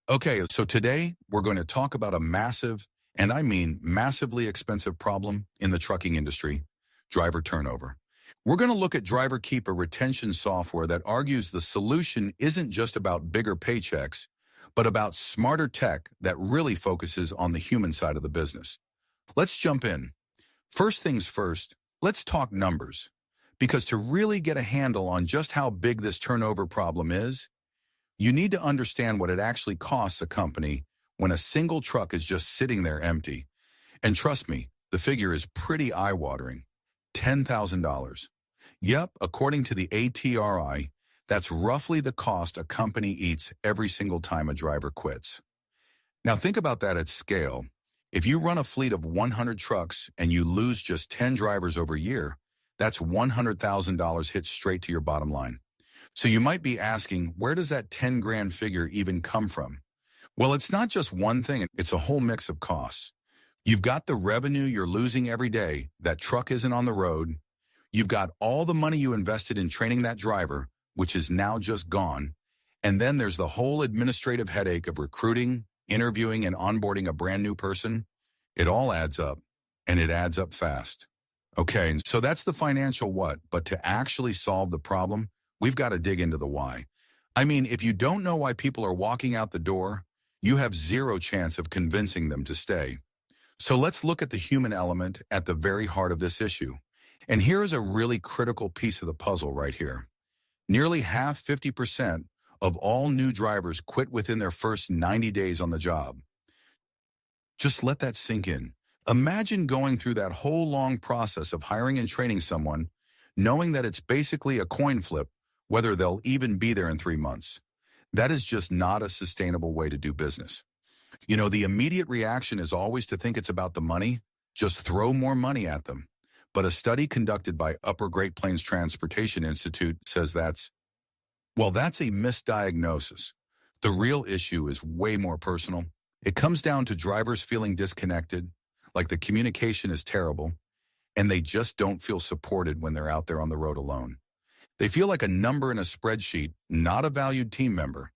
Okay, so today we're going to talk about a massive, and I mean massively expensive problem in the trucking industry, driver turnover. We're going to look at driver keeper retention software that argues the solution isn't just about bigger paychecks, but about smarter tech that really focuses on the human side of the business. Let's jump in. First things first, let's talk numbers. Because to really get a handle on just how big this turnover problem is, you need to understand what it actually costs a company when a single truck is just sitting there empty. And trust me, the figure is pretty eye-watering. $10,000. Yep, according to the ATRI, that's roughly the cost a company eats every single time a driver quits. Now think about that at scale. If you run a fleet of 100 trucks and you lose just 10 drivers over a year, that's $100,000 hit straight to your bottom line. So you might be asking, where does that 10 grand figure even come from? Well, it's not just one thing, it's a whole mix of costs. You've got the revenue you're losing every day, that truck isn't on the road. You've got all the money you invested in training that driver, which is now just gone. And then there's the whole administrative headache of recruiting, interviewing, and onboarding a brand new person. It all adds up, and it adds up fast. Okay, so that's the financial what, but to actually solve the problem, we've got to dig into the why. I mean, if you don't know why people are walking out the door, you have zero chance of convincing them to stay. So let's look at the human element at the very heart of this issue. And here is a really critical piece of the puzzle right here. Nearly half, 50%, of all new drivers quit within their first 90 days on the job. Just let that sink in. Imagine going through that whole long process of hiring and training someone, knowing that it's basically a coin flip whether they'll even be there in 3 months. That is just not a sustainable way to do business. You know, the immediate reaction is always to think it's about the money. Just throw more money at them. But a study conducted by Upper Great Plains Transportation Institute says that's a misdiagnosis. The real issue is way more personal. It comes down to drivers feeling disconnected, like the communication is terrible, and they just don't feel supported when they're out there on the road alone. They feel like a number in a spreadsheet, not a valued team member.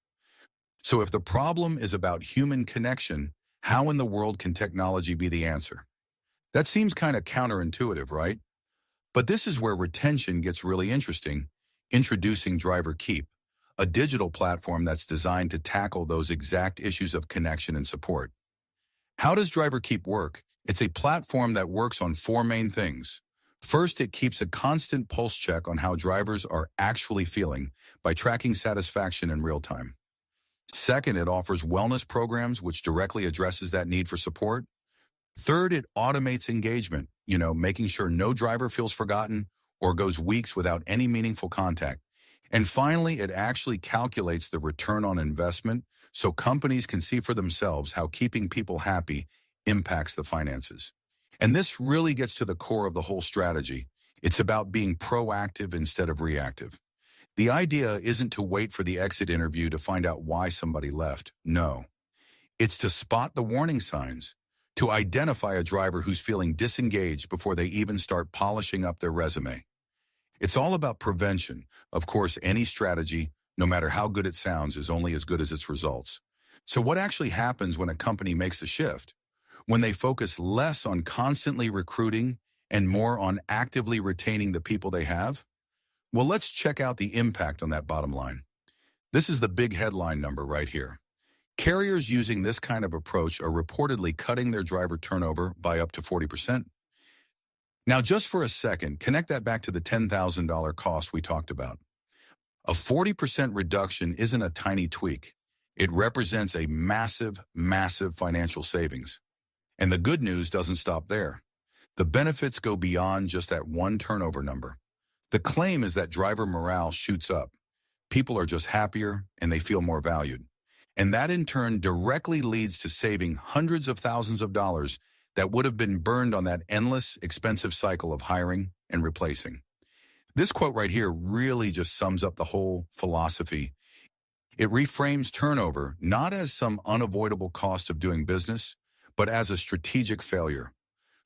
So if the problem is about human connection, how in the world can technology be the answer? That seems kind of counterintuitive, right? But this is where retention gets really interesting, introducing Driver Keep, a digital platform that's designed to tackle those exact issues of connection and support. How does Driver Keep work? It's a platform that works on 4 main things. First, it keeps a constant pulse check on how drivers are actually feeling by tracking satisfaction in real time. Second, it offers wellness programs which directly addresses that need for support. Third, it automates engagement, making sure no driver feels forgotten or goes weeks without any meaningful contact. And finally, it actually calculates the return on investment so companies can see for themselves how keeping people happy impacts the finances. And this really gets to the core of the whole strategy. It's about being proactive instead of reactive. The idea isn't to wait for the exit interview to find out why somebody left. No. It's to spot the warning signs, to identify a driver who's feeling disengaged before they even start polishing up their resume. It's all about prevention. Of course, any strategy, no matter how good it sounds, is only as good as its results. So what actually happens when a company makes the shift? When they focus less on constantly recruiting and more on actively retaining the people they have? Well, let's check out the impact on that bottom line. This is the big headline number right here. Carriers using this kind of approach are reportedly cutting their driver turnover by up to 40%. Now, just for a second, connect that back to the $10,000 cost we talked about. A 40% reduction isn't a tiny tweak. It represents a massive, massive financial savings. And the good news doesn't stop there. The benefits go beyond just that one turnover number. The claim is that driver morale shoots up. People are just happier and they feel more valued. And that in turn directly leads to saving hundreds of thousands of dollars that would have been burned on that endless, expensive cycle of hiring and replacing. This quote right here really just sums up the whole philosophy. It reframes turnover not as some unavoidable cost of doing business, but as a strategic failure.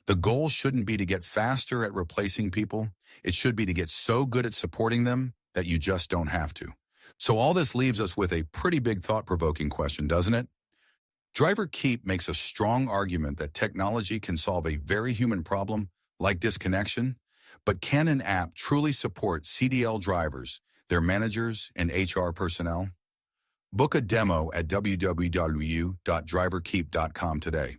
The goal shouldn't be to get faster at replacing people. It should be to get so good at supporting them that you just don't have to. So all this leaves us with a pretty big thought-provoking question, doesn't it? Driver Keep makes a strong argument that technology can solve a very human problem like disconnection, but can an app truly support CDL drivers, their managers, and HR personnel? Book a demo at www.driverkeep.com today.